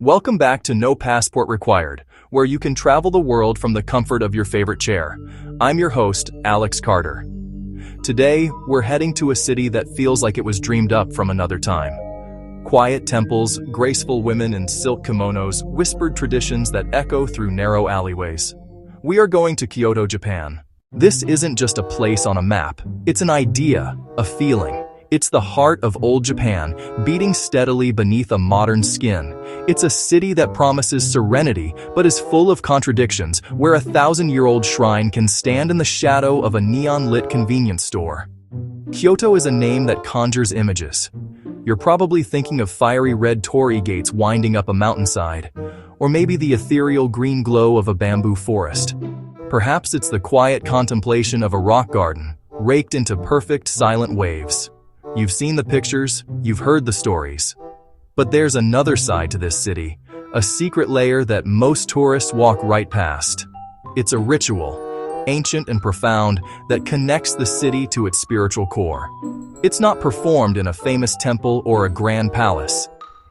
Welcome back to No Passport Required, where you can travel the world from the comfort of your favorite chair. I'm your host, Alex Carter. Today, we're heading to a city that feels like it was dreamed up from another time. Quiet temples, graceful women in silk kimonos, whispered traditions that echo through narrow alleyways. We are going to Kyoto, Japan. This isn't just a place on a map. It's an idea, a feeling. It's the heart of old Japan, beating steadily beneath a modern skin. It's a city that promises serenity, but is full of contradictions, where a 1,000-year-old shrine can stand in the shadow of a neon-lit convenience store. Kyoto is a name that conjures images. You're probably thinking of fiery red torii gates winding up a mountainside, or maybe the ethereal green glow of a bamboo forest. Perhaps it's the quiet contemplation of a rock garden, raked into perfect, silent waves. You've seen the pictures, you've heard the stories. But there's another side to this city, a secret layer that most tourists walk right past. It's a ritual, ancient and profound, that connects the city to its spiritual core. It's not performed in a famous temple or a grand palace.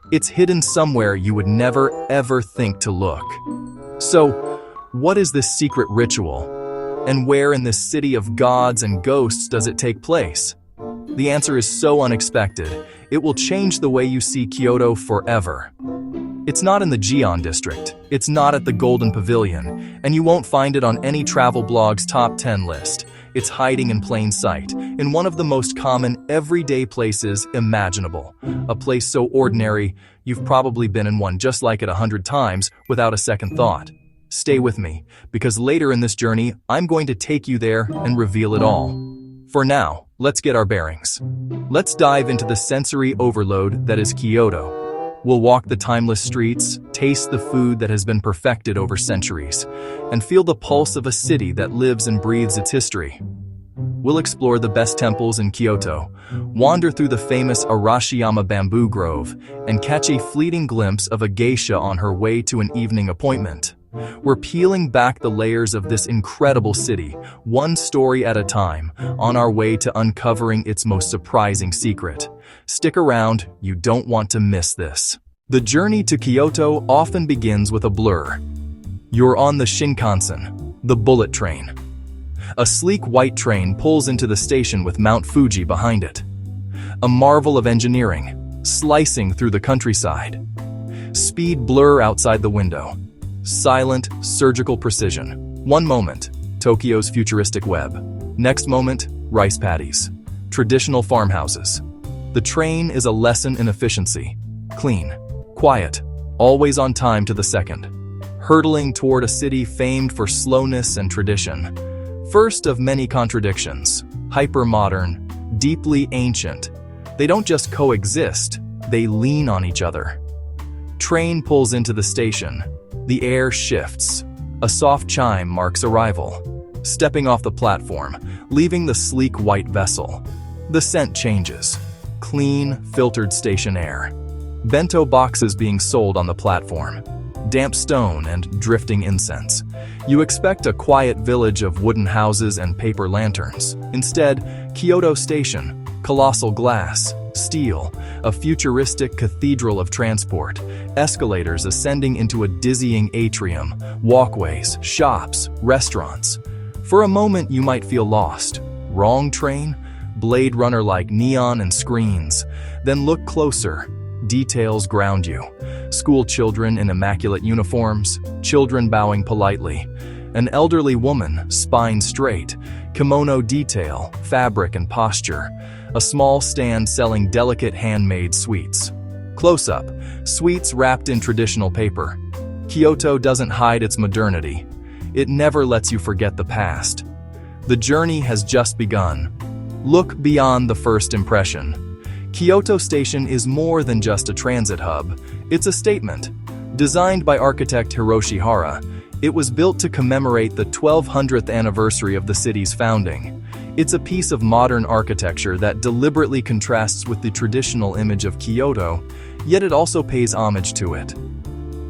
It's hidden somewhere you would never, ever think to look. So, what is this secret ritual? And where in this city of gods and ghosts does it take place? The answer is so unexpected, it will change the way you see Kyoto forever. It's not in the GION district, it's not at the Golden Pavilion, and you won't find it on any travel blog's top 10 list. It's hiding in plain sight, in one of the most common, everyday places imaginable. A place so ordinary, you've probably been in one just like it 100 times without a second thought. Stay with me, because later in this journey, I'm going to take you there and reveal it all. For now, let's get our bearings. Let's dive into the sensory overload that is Kyoto. We'll walk the timeless streets, taste the food that has been perfected over centuries, and feel the pulse of a city that lives and breathes its history. We'll explore the best temples in Kyoto, wander through the famous Arashiyama bamboo grove, and catch a fleeting glimpse of a geisha on her way to an evening appointment. We're peeling back the layers of this incredible city, one story at a time, on our way to uncovering its most surprising secret. Stick around, you don't want to miss this. The journey to Kyoto often begins with a blur. You're on the Shinkansen, the bullet train. A sleek white train pulls into the station with Mount Fuji behind it. A marvel of engineering, slicing through the countryside. Speed blur outside the window. Silent, surgical precision. One moment, Tokyo's futuristic web. Next moment, rice paddies. Traditional farmhouses. The train is a lesson in efficiency. Clean, quiet, always on time to the second. Hurtling toward a city famed for slowness and tradition. First of many contradictions. Hyper-modern, deeply ancient. They don't just coexist, they lean on each other. Train pulls into the station. The air shifts. A soft chime marks arrival. Stepping off the platform, leaving the sleek white vessel. The scent changes. Clean, filtered station air. Bento boxes being sold on the platform. Damp stone and drifting incense. You expect a quiet village of wooden houses and paper lanterns. Instead, Kyoto Station, colossal glass, steel, a futuristic cathedral of transport, escalators ascending into a dizzying atrium, walkways, shops, restaurants. For a moment you might feel lost. Wrong train? Blade Runner-like neon and screens. Then look closer. Details ground you. School children in immaculate uniforms, children bowing politely. An elderly woman, spine straight, kimono detail, fabric and posture. A small stand selling delicate handmade sweets. Close up, sweets wrapped in traditional paper. Kyoto doesn't hide its modernity. It never lets you forget the past. The journey has just begun. Look beyond the first impression. Kyoto Station is more than just a transit hub. It's a statement. Designed by architect Hiroshi Hara, it was built to commemorate the 1200th anniversary of the city's founding. It's a piece of modern architecture that deliberately contrasts with the traditional image of Kyoto, yet it also pays homage to it.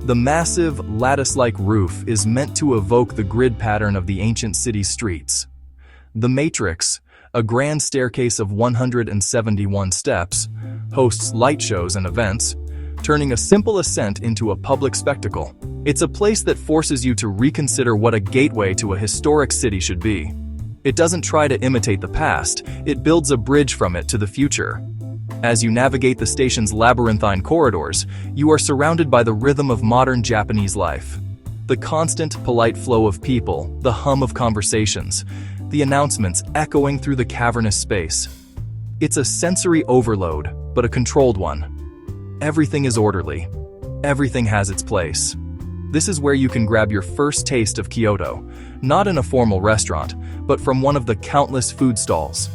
The massive, lattice-like roof is meant to evoke the grid pattern of the ancient city streets. The Matrix, a grand staircase of 171 steps, hosts light shows and events. turning a simple ascent into a public spectacle. It's a place that forces you to reconsider what a gateway to a historic city should be. It doesn't try to imitate the past, it builds a bridge from it to the future. As you navigate the station's labyrinthine corridors, you are surrounded by the rhythm of modern Japanese life. The constant, polite flow of people, the hum of conversations, the announcements echoing through the cavernous space. It's a sensory overload, but a controlled one. Everything is orderly. Everything has its place. This is where you can grab your first taste of Kyoto, not in a formal restaurant, but from one of the countless food stalls.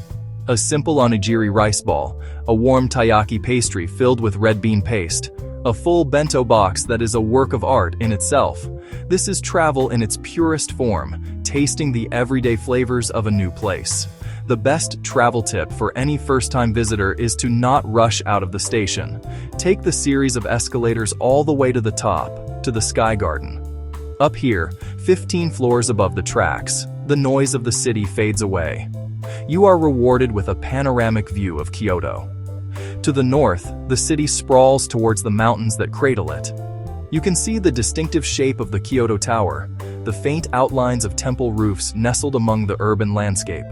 A simple onigiri rice ball, a warm taiyaki pastry filled with red bean paste, a full bento box that is a work of art in itself. This is travel in its purest form, tasting the everyday flavors of a new place. The best travel tip for any first-time visitor is to not rush out of the station. Take the series of escalators all the way to the top, to the Sky Garden. Up here, 15 floors above the tracks, the noise of the city fades away. You are rewarded with a panoramic view of Kyoto. To the north, the city sprawls towards the mountains that cradle it. You can see the distinctive shape of the Kyoto Tower, the faint outlines of temple roofs nestled among the urban landscape.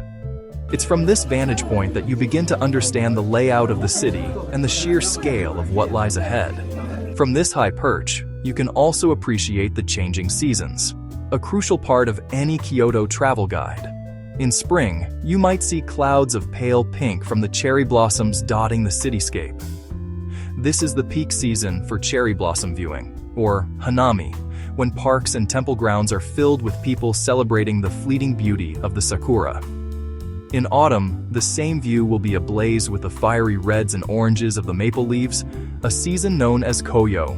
It's from this vantage point that you begin to understand the layout of the city and the sheer scale of what lies ahead. From this high perch, you can also appreciate the changing seasons, a crucial part of any Kyoto travel guide. In spring, you might see clouds of pale pink from the cherry blossoms dotting the cityscape. This is the peak season for cherry blossom viewing, or hanami, when parks and temple grounds are filled with people celebrating the fleeting beauty of the sakura. In autumn, the same view will be ablaze with the fiery reds and oranges of the maple leaves, a season known as koyo.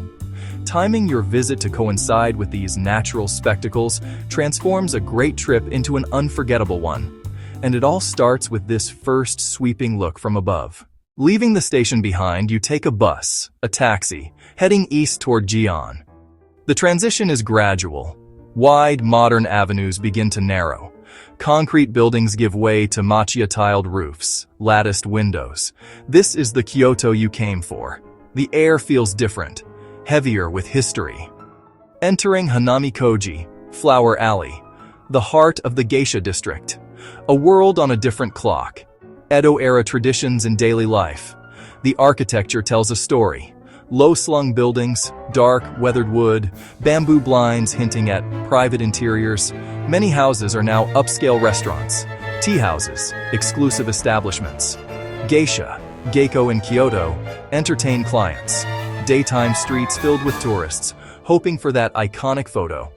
Timing your visit to coincide with these natural spectacles transforms a great trip into an unforgettable one. And it all starts with this first sweeping look from above. Leaving the station behind, you take a bus, a taxi, heading east toward GION. The transition is gradual. Wide, modern avenues begin to narrow. Concrete buildings give way to macchia-tiled roofs, latticed windows. This is the Kyoto you came for. The air feels different, heavier with history. Entering Hanami-Koji, Flower Alley, the heart of the geisha district. A world on a different clock. Edo-era traditions in daily life. The architecture tells a story. Low-slung buildings, dark, weathered wood, bamboo blinds hinting at private interiors. Many houses are now upscale restaurants, tea houses, exclusive establishments. Geisha, Geiko in Kyoto, entertain clients. Daytime streets filled with tourists, hoping for that iconic photo.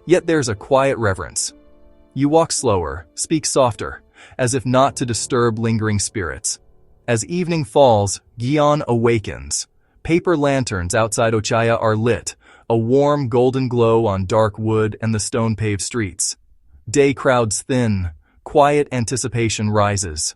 Yet there's a quiet reverence. You walk slower, speak softer, as if not to disturb lingering spirits. As evening falls, GION awakens. Paper lanterns outside Ochaya are lit, a warm golden glow on dark wood and the stone-paved streets. Day crowds thin, quiet anticipation rises.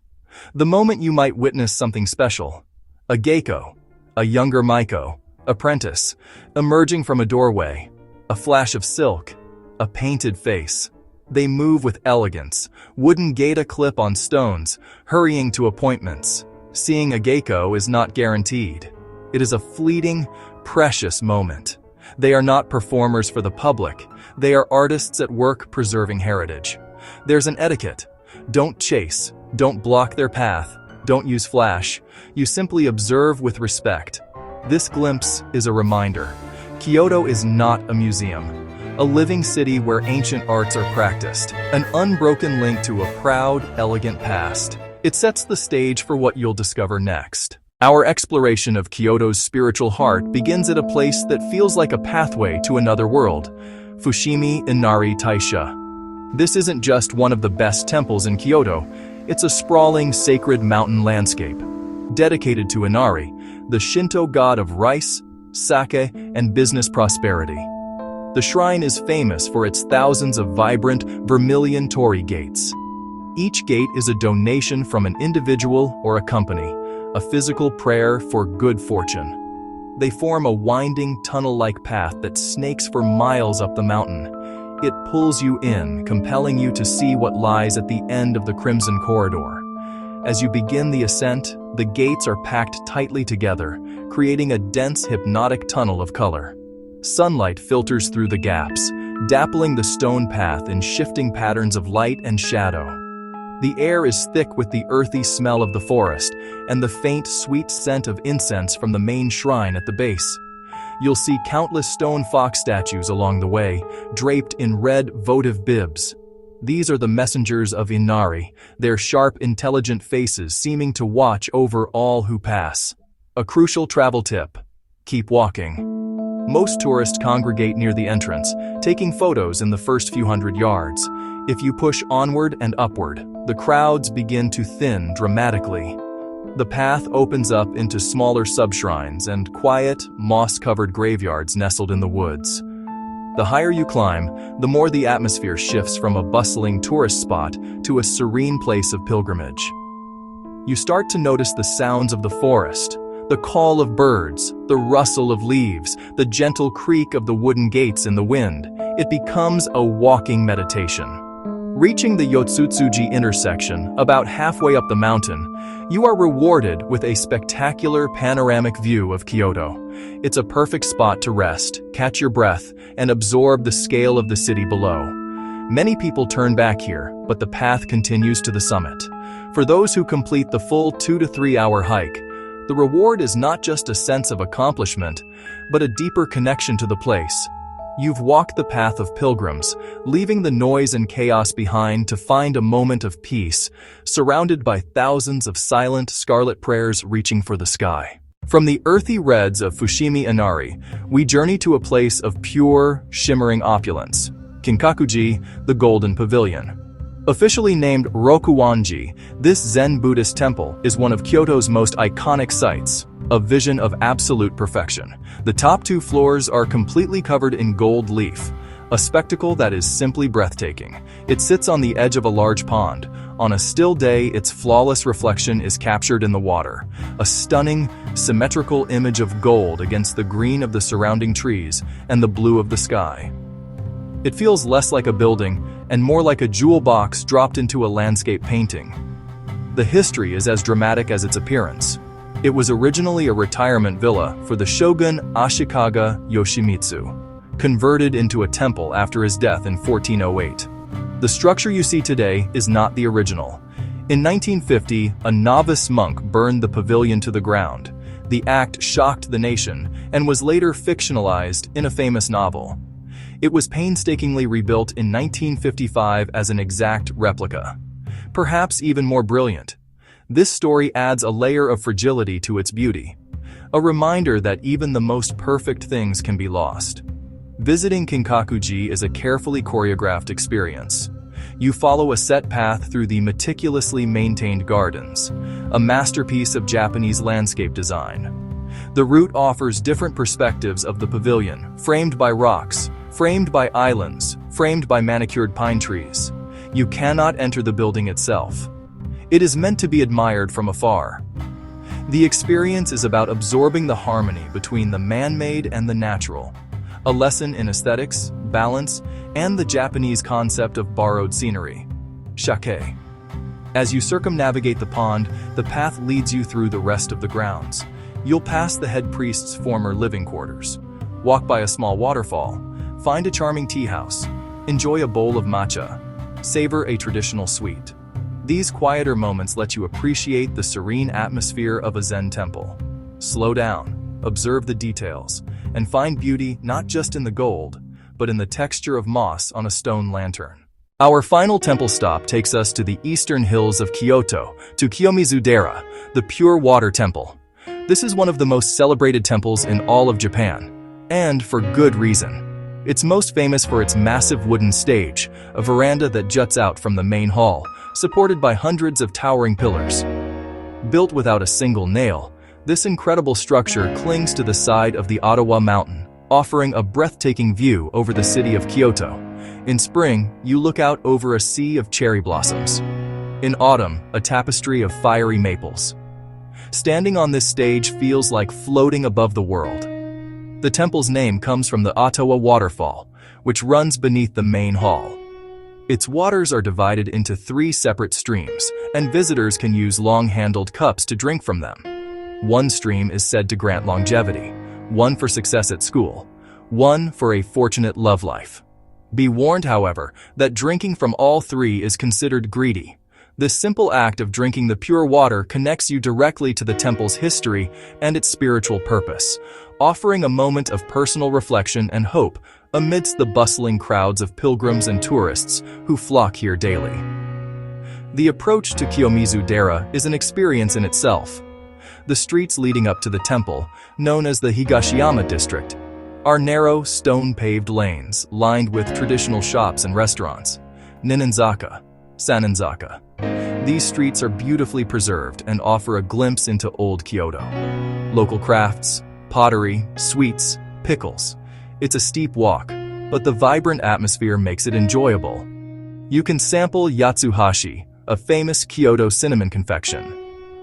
The moment you might witness something special. A geiko, a younger Maiko, apprentice, emerging from a doorway. A flash of silk, a painted face. They move with elegance, wooden geita clip on stones, hurrying to appointments. Seeing a geiko is not guaranteed. It is a fleeting, precious moment. They are not performers for the public. They are artists at work preserving heritage. There's an etiquette. Don't chase. Don't block their path. Don't use flash. You simply observe with respect. This glimpse is a reminder. Kyoto is not a museum. A living city where ancient arts are practiced. An unbroken link to a proud, elegant past. It sets the stage for what you'll discover next. Our exploration of Kyoto's spiritual heart begins at a place that feels like a pathway to another world, Fushimi Inari Taisha. This isn't just one of the best temples in Kyoto, it's a sprawling, sacred mountain landscape. Dedicated to Inari, the Shinto god of rice, sake, and business prosperity. The shrine is famous for its thousands of vibrant, vermilion torii gates. Each gate is a donation from an individual or a company, a physical prayer for good fortune. They form a winding, tunnel-like path that snakes for miles up the mountain. It pulls you in, compelling you to see what lies at the end of the Crimson Corridor. As you begin the ascent, the gates are packed tightly together, creating a dense hypnotic tunnel of color. Sunlight filters through the gaps, dappling the stone path in shifting patterns of light and shadow. The air is thick with the earthy smell of the forest and the faint, sweet scent of incense from the main shrine at the base. You'll see countless stone fox statues along the way, draped in red votive bibs. These are the messengers of Inari, their sharp, intelligent faces seeming to watch over all who pass. A crucial travel tip: keep walking. Most tourists congregate near the entrance, taking photos in the first few hundred yards. If you push onward and upward, the crowds begin to thin dramatically. The path opens up into smaller subshrines and quiet, moss-covered graveyards nestled in the woods. The higher you climb, the more the atmosphere shifts from a bustling tourist spot to a serene place of pilgrimage. You start to notice the sounds of the forest, the call of birds, the rustle of leaves, the gentle creak of the wooden gates in the wind. It becomes a walking meditation. Reaching the Yotsutsuji intersection, about halfway up the mountain, you are rewarded with a spectacular panoramic view of Kyoto. It's a perfect spot to rest, catch your breath, and absorb the scale of the city below. Many people turn back here, but the path continues to the summit. For those who complete the full 2 to 3 hour hike, the reward is not just a sense of accomplishment, but a deeper connection to the place. You've walked the path of pilgrims, leaving the noise and chaos behind to find a moment of peace, surrounded by thousands of silent, scarlet prayers reaching for the sky. From the earthy reds of Fushimi Inari, we journey to a place of pure, shimmering opulence, Kinkakuji, the Golden Pavilion. Officially named Rokuwanji, this Zen Buddhist temple is one of Kyoto's most iconic sites, a vision of absolute perfection. The top 2 floors are completely covered in gold leaf, a spectacle that is simply breathtaking. It sits on the edge of a large pond. On a still day, its flawless reflection is captured in the water, a stunning, symmetrical image of gold against the green of the surrounding trees and the blue of the sky. It feels less like a building and more like a jewel box dropped into a landscape painting. The history is as dramatic as its appearance. It was originally a retirement villa for the shogun Ashikaga Yoshimitsu, converted into a temple after his death in 1408. The structure you see today is not the original. In 1950, a novice monk burned the pavilion to the ground. The act shocked the nation and was later fictionalized in a famous novel. It was painstakingly rebuilt in 1955 as an exact replica, perhaps even more brilliant. This story adds a layer of fragility to its beauty, a reminder that even the most perfect things can be lost. Visiting Kinkakuji is a carefully choreographed experience. You follow a set path through the meticulously maintained gardens, a masterpiece of Japanese landscape design. The route offers different perspectives of the pavilion, framed by rocks, framed by islands, framed by manicured pine trees. You cannot enter the building itself. It is meant to be admired from afar. The experience is about absorbing the harmony between the man-made and the natural, a lesson in aesthetics, balance, and the Japanese concept of borrowed scenery, shake. As you circumnavigate the pond, the path leads you through the rest of the grounds. You'll pass the head priest's former living quarters, walk by a small waterfall, find a charming tea house, enjoy a bowl of matcha, savor a traditional sweet. These quieter moments let you appreciate the serene atmosphere of a Zen temple. Slow down, observe the details, and find beauty not just in the gold, but in the texture of moss on a stone lantern. Our final temple stop takes us to the eastern hills of Kyoto, to Kiyomizu-dera, the pure water temple. This is one of the most celebrated temples in all of Japan, and for good reason. It's most famous for its massive wooden stage, a veranda that juts out from the main hall, supported by hundreds of towering pillars. Built without a single nail, this incredible structure clings to the side of the Ottawa Mountain, offering a breathtaking view over the city of Kyoto. In spring, you look out over a sea of cherry blossoms. In autumn, a tapestry of fiery maples. Standing on this stage feels like floating above the world. The temple's name comes from the Ottawa waterfall, which runs beneath the main hall. Its waters are divided into 3 separate streams, and visitors can use long-handled cups to drink from them. One stream is said to grant longevity, one for success at school, one for a fortunate love life. Be warned, however, that drinking from all 3 is considered greedy. This simple act of drinking the pure water connects you directly to the temple's history and its spiritual purpose, offering a moment of personal reflection and hope amidst the bustling crowds of pilgrims and tourists who flock here daily. The approach to Kiyomizu-dera is an experience in itself. The streets leading up to the temple, known as the Higashiyama district, are narrow, stone-paved lanes lined with traditional shops and restaurants. Ninenzaka, Sanenzaka. These streets are beautifully preserved and offer a glimpse into old Kyoto. Local crafts, pottery, sweets, pickles. It's a steep walk, but the vibrant atmosphere makes it enjoyable. You can sample yatsuhashi, a famous Kyoto cinnamon confection.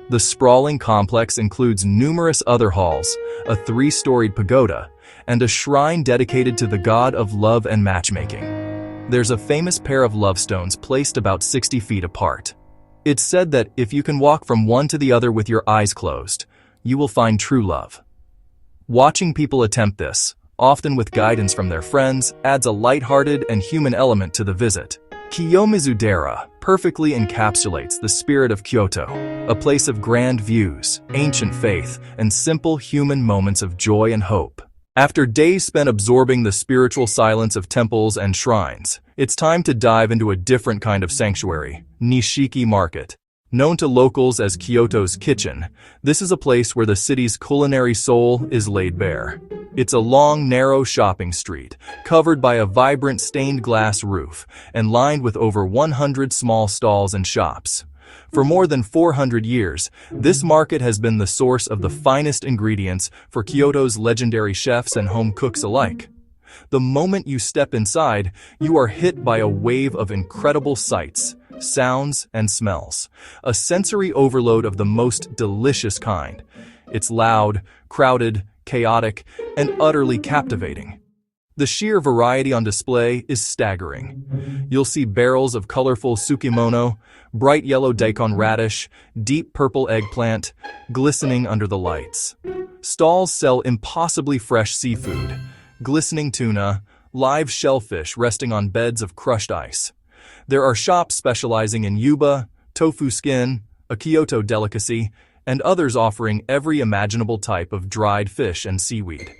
The sprawling complex includes numerous other halls, a 3-storied pagoda, and a shrine dedicated to the god of love and matchmaking. There's a famous pair of love stones placed about 60 feet apart. It's said that if you can walk from one to the other with your eyes closed, you will find true love. Watching people attempt this, often with guidance from their friends, adds a lighthearted and human element to the visit. Kiyomizu-dera perfectly encapsulates the spirit of Kyoto, a place of grand views, ancient faith, and simple human moments of joy and hope. After days spent absorbing the spiritual silence of temples and shrines, it's time to dive into a different kind of sanctuary, Nishiki Market. Known to locals as Kyoto's kitchen, this is a place where the city's culinary soul is laid bare. It's a long, narrow shopping street, covered by a vibrant stained glass roof, and lined with over 100 small stalls and shops. For more than 400 years, this market has been the source of the finest ingredients for Kyoto's legendary chefs and home cooks alike. The moment you step inside, you are hit by a wave of incredible sights, sounds, and smells, a sensory overload of the most delicious kind. It's loud, crowded, chaotic, and utterly captivating. The sheer variety on display is staggering. You'll see barrels of colorful tsukimono, bright yellow daikon radish, deep purple eggplant, glistening under the lights. Stalls sell impossibly fresh seafood, glistening tuna, live shellfish resting on beds of crushed ice. There are shops specializing in yuba, tofu skin, a Kyoto delicacy, and others offering every imaginable type of dried fish and seaweed.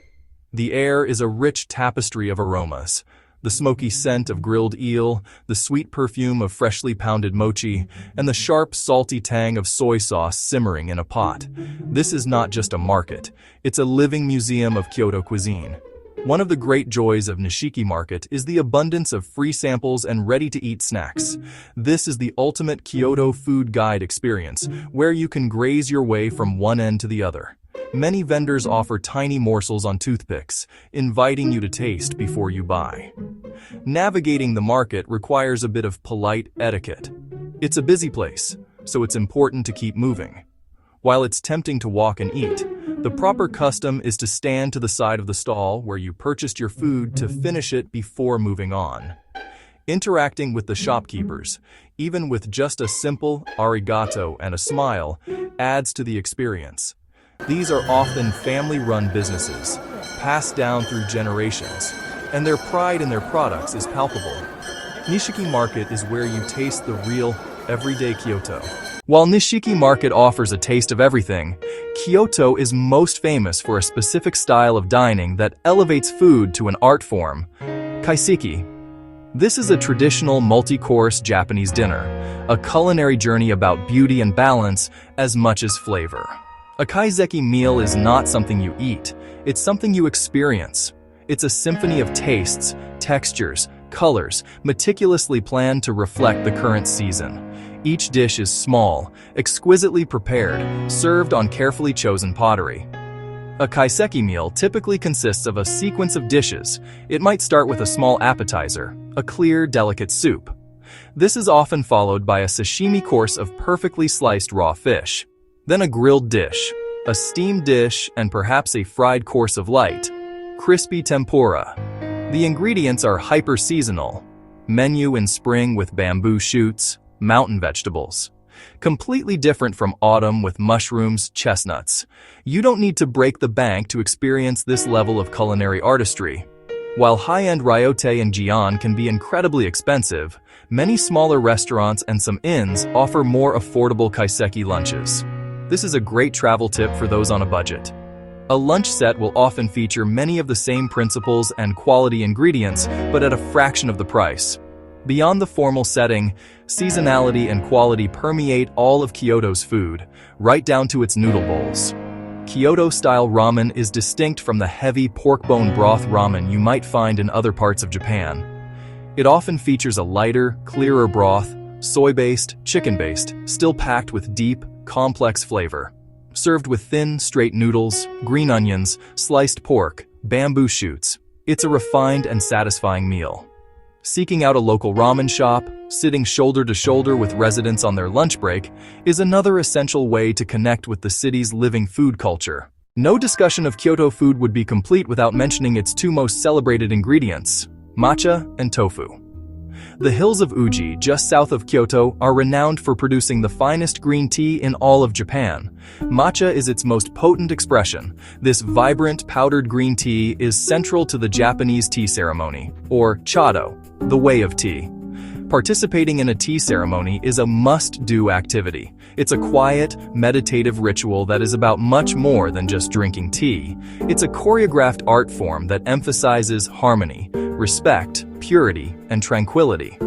The air is a rich tapestry of aromas. The smoky scent of grilled eel, the sweet perfume of freshly pounded mochi, and the sharp, salty tang of soy sauce simmering in a pot. This is not just a market, it's a living museum of Kyoto cuisine. One of the great joys of Nishiki Market is the abundance of free samples and ready-to-eat snacks. This is the ultimate Kyoto food guide experience, where you can graze your way from one end to the other. Many vendors offer tiny morsels on toothpicks, inviting you to taste before you buy. Navigating the market requires a bit of polite etiquette. It's a busy place, so it's important to keep moving. While it's tempting to walk and eat, the proper custom is to stand to the side of the stall where you purchased your food to finish it before moving on. Interacting with the shopkeepers, even with just a simple arigato and a smile, adds to the experience. These are often family-run businesses, passed down through generations, and their pride in their products is palpable. Nishiki Market is where you taste the real, everyday Kyoto. While Nishiki Market offers a taste of everything, Kyoto is most famous for a specific style of dining that elevates food to an art form, kaiseki. This is a traditional multi-course Japanese dinner, a culinary journey about beauty and balance as much as flavor. A kaiseki meal is not something you eat, it's something you experience. It's a symphony of tastes, textures, colors, meticulously planned to reflect the current season. Each dish is small, exquisitely prepared, served on carefully chosen pottery. A kaiseki meal typically consists of a sequence of dishes. It might start with a small appetizer, a clear, delicate soup. This is often followed by a sashimi course of perfectly sliced raw fish. Then a grilled dish, a steamed dish, and perhaps a fried course of light, crispy tempura. The ingredients are hyper-seasonal. Menu in spring with bamboo shoots, mountain vegetables. Completely different from autumn with mushrooms, chestnuts. You don't need to break the bank to experience this level of culinary artistry. While high-end ryote and GION can be incredibly expensive, many smaller restaurants and some inns offer more affordable kaiseki lunches. This is a great travel tip for those on a budget. A lunch set will often feature many of the same principles and quality ingredients, but at a fraction of the price. Beyond the formal setting, seasonality and quality permeate all of Kyoto's food, right down to its noodle bowls. Kyoto-style ramen is distinct from the heavy pork bone broth ramen you might find in other parts of Japan. It often features a lighter, clearer broth, soy-based, chicken-based, still packed with deep, complex flavor. Served with thin, straight noodles, green onions, sliced pork, bamboo shoots, it's a refined and satisfying meal. Seeking out a local ramen shop, sitting shoulder to shoulder with residents on their lunch break, is another essential way to connect with the city's living food culture. No discussion of Kyoto food would be complete without mentioning its two most celebrated ingredients, matcha and tofu. The hills of Uji, just south of Kyoto, are renowned for producing the finest green tea in all of Japan. Matcha is its most potent expression. This vibrant, powdered green tea is central to the Japanese tea ceremony, or chado, the way of tea. Participating in a tea ceremony is a must-do activity. It's a quiet, meditative ritual that is about much more than just drinking tea. It's a choreographed art form that emphasizes harmony, respect, purity, and tranquility.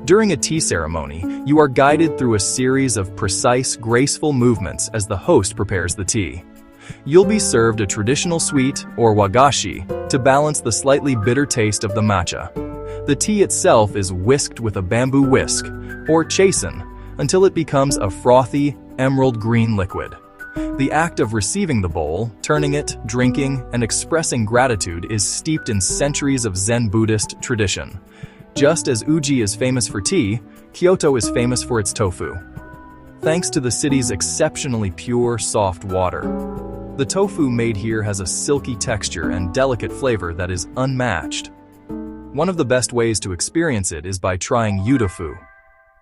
During a tea ceremony, you are guided through a series of precise, graceful movements as the host prepares the tea. You'll be served a traditional sweet, or wagashi, to balance the slightly bitter taste of the matcha. The tea itself is whisked with a bamboo whisk, or chasen, until it becomes a frothy, emerald green liquid. The act of receiving the bowl, turning it, drinking, and expressing gratitude is steeped in centuries of Zen Buddhist tradition. Just as Uji is famous for tea, Kyoto is famous for its tofu. Thanks to the city's exceptionally pure, soft water. The tofu made here has a silky texture and delicate flavor that is unmatched. One of the best ways to experience it is by trying yudofu,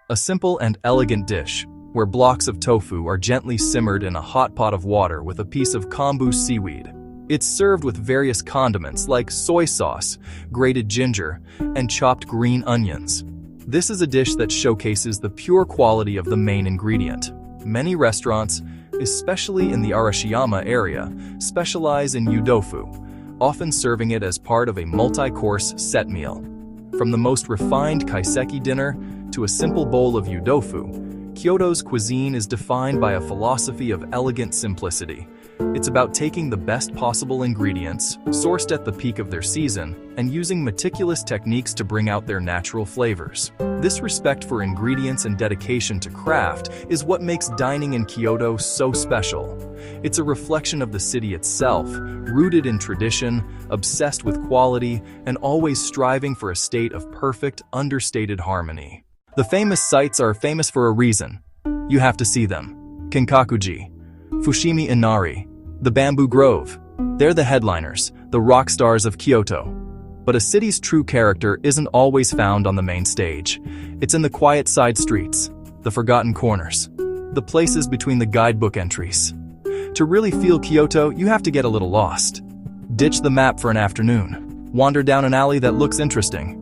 a simple and elegant dish where blocks of tofu are gently simmered in a hot pot of water with a piece of kombu seaweed. It's served with various condiments like soy sauce, grated ginger, and chopped green onions. This is a dish that showcases the pure quality of the main ingredient. Many restaurants, especially in the Arashiyama area, specialize in yudofu, often serving it as part of a multi-course set meal. From the most refined kaiseki dinner to a simple bowl of yudofu, Kyoto's cuisine is defined by a philosophy of elegant simplicity. It's about taking the best possible ingredients, sourced at the peak of their season, and using meticulous techniques to bring out their natural flavors. This respect for ingredients and dedication to craft is what makes dining in Kyoto so special. It's a reflection of the city itself, rooted in tradition, obsessed with quality, and always striving for a state of perfect, understated harmony. The famous sites are famous for a reason. You have to see them. Kinkakuji, Fushimi Inari, the Bamboo Grove. They're the headliners, the rock stars of Kyoto. But a city's true character isn't always found on the main stage. It's in the quiet side streets, the forgotten corners, the places between the guidebook entries. To really feel Kyoto, you have to get a little lost. Ditch the map for an afternoon. Wander down an alley that looks interesting.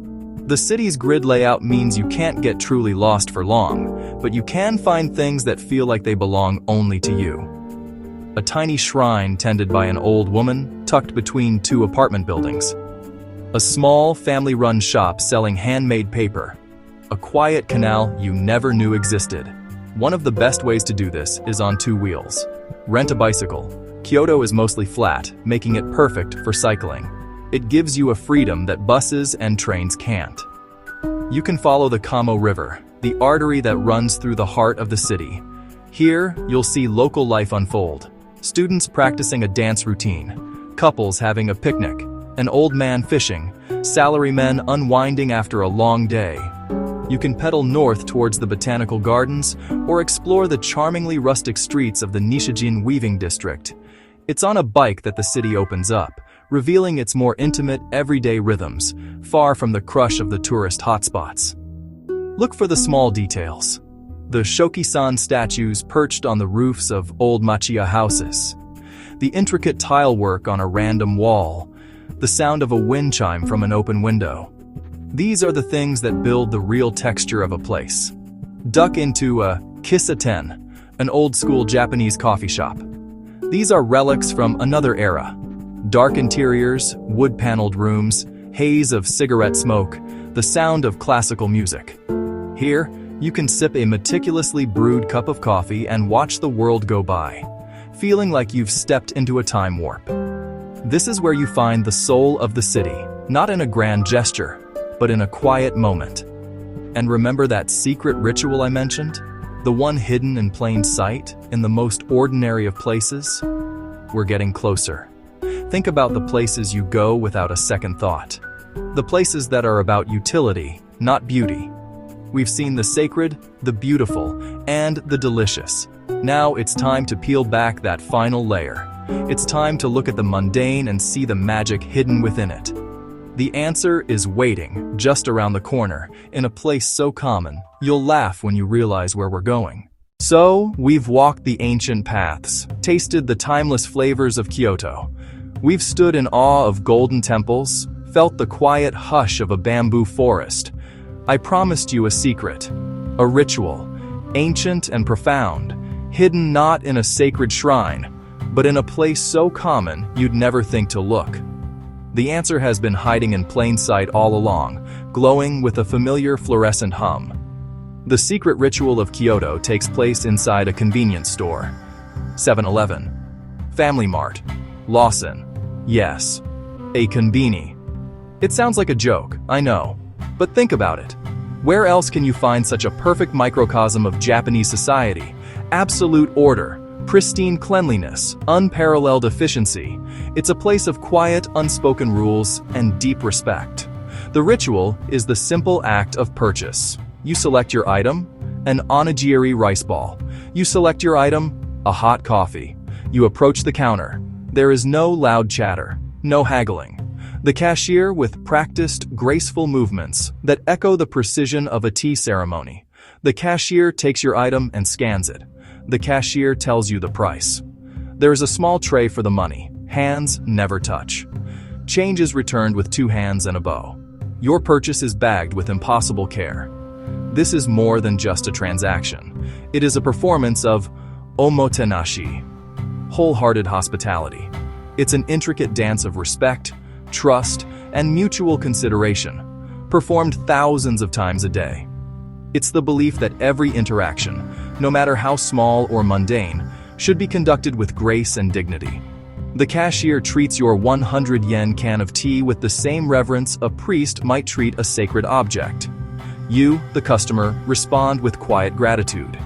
The city's grid layout means you can't get truly lost for long, but you can find things that feel like they belong only to you. A tiny shrine tended by an old woman tucked between two apartment buildings. A small, family-run shop selling handmade paper. A quiet canal you never knew existed. One of the best ways to do this is on two wheels. Rent a bicycle. Kyoto is mostly flat, making it perfect for cycling. It gives you a freedom that buses and trains can't. You can follow the Kamo River, the artery that runs through the heart of the city. Here, you'll see local life unfold. Students practicing a dance routine, couples having a picnic, an old man fishing, salarymen unwinding after a long day. You can pedal north towards the botanical gardens or explore the charmingly rustic streets of the Nishijin weaving district. It's on a bike that the city opens up, revealing its more intimate, everyday rhythms, far from the crush of the tourist hotspots. Look for the small details. The shoki-san statues perched on the roofs of old machiya houses, the intricate tile work on a random wall, the sound of a wind chime from an open window. These are the things that build the real texture of a place. Duck into a Kissa-ten, an old-school Japanese coffee shop. These are relics from another era. Dark interiors, wood-paneled rooms, haze of cigarette smoke, the sound of classical music. Here, you can sip a meticulously brewed cup of coffee and watch the world go by, feeling like you've stepped into a time warp. This is where you find the soul of the city, not in a grand gesture, but in a quiet moment. And remember that secret ritual I mentioned? The one hidden in plain sight, in the most ordinary of places? We're getting closer. Think about the places you go without a second thought. The places that are about utility, not beauty. We've seen the sacred, the beautiful, and the delicious. Now it's time to peel back that final layer. It's time to look at the mundane and see the magic hidden within it. The answer is waiting, just around the corner, in a place so common, you'll laugh when you realize where we're going. So, we've walked the ancient paths, tasted the timeless flavors of Kyoto. We've stood in awe of golden temples, felt the quiet hush of a bamboo forest. I promised you a secret, a ritual, ancient and profound, hidden not in a sacred shrine, but in a place so common you'd never think to look. The answer has been hiding in plain sight all along, glowing with a familiar fluorescent hum. The secret ritual of Kyoto takes place inside a convenience store. 7-Eleven, Family Mart, Lawson. Yes, a konbini. It sounds like a joke, I know, but think about it. Where else can you find such a perfect microcosm of Japanese society? Absolute order, pristine cleanliness, unparalleled efficiency. It's a place of quiet, unspoken rules and deep respect. The ritual is the simple act of purchase. You select your item, an onigiri rice ball. You select your item, a hot coffee. You approach the counter. There is no loud chatter, no haggling. The cashier with practiced, graceful movements that echo the precision of a tea ceremony. The cashier takes your item and scans it. The cashier tells you the price. There is a small tray for the money. Hands never touch. Change is returned with 2 hands and a bow. Your purchase is bagged with impossible care. This is more than just a transaction. It is a performance of omotenashi, wholehearted hospitality. It's an intricate dance of respect, trust, and mutual consideration, performed thousands of times a day. It's the belief that every interaction, no matter how small or mundane, should be conducted with grace and dignity. The cashier treats your 100 yen can of tea with the same reverence a priest might treat a sacred object. You, the customer, respond with quiet gratitude.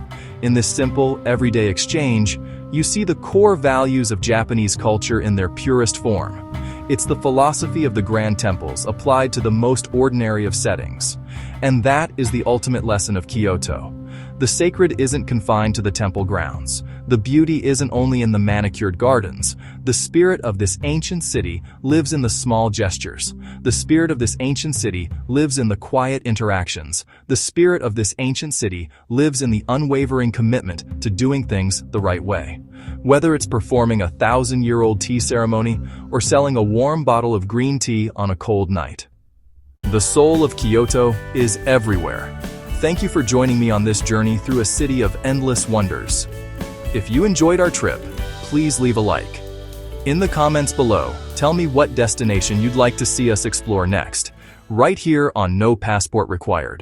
In this simple, everyday exchange, you see the core values of Japanese culture in their purest form. It's the philosophy of the grand temples applied to the most ordinary of settings. And that is the ultimate lesson of Kyoto. The sacred isn't confined to the temple grounds. The beauty isn't only in the manicured gardens. The spirit of this ancient city lives in the small gestures. The spirit of this ancient city lives in the quiet interactions. The spirit of this ancient city lives in the unwavering commitment to doing things the right way. Whether it's performing a 1,000-year-old tea ceremony or selling a warm bottle of green tea on a cold night. The soul of Kyoto is everywhere. Thank you for joining me on this journey through a city of endless wonders. If you enjoyed our trip, please leave a like. In the comments below, tell me what destination you'd like to see us explore next, right here on No Passport Required.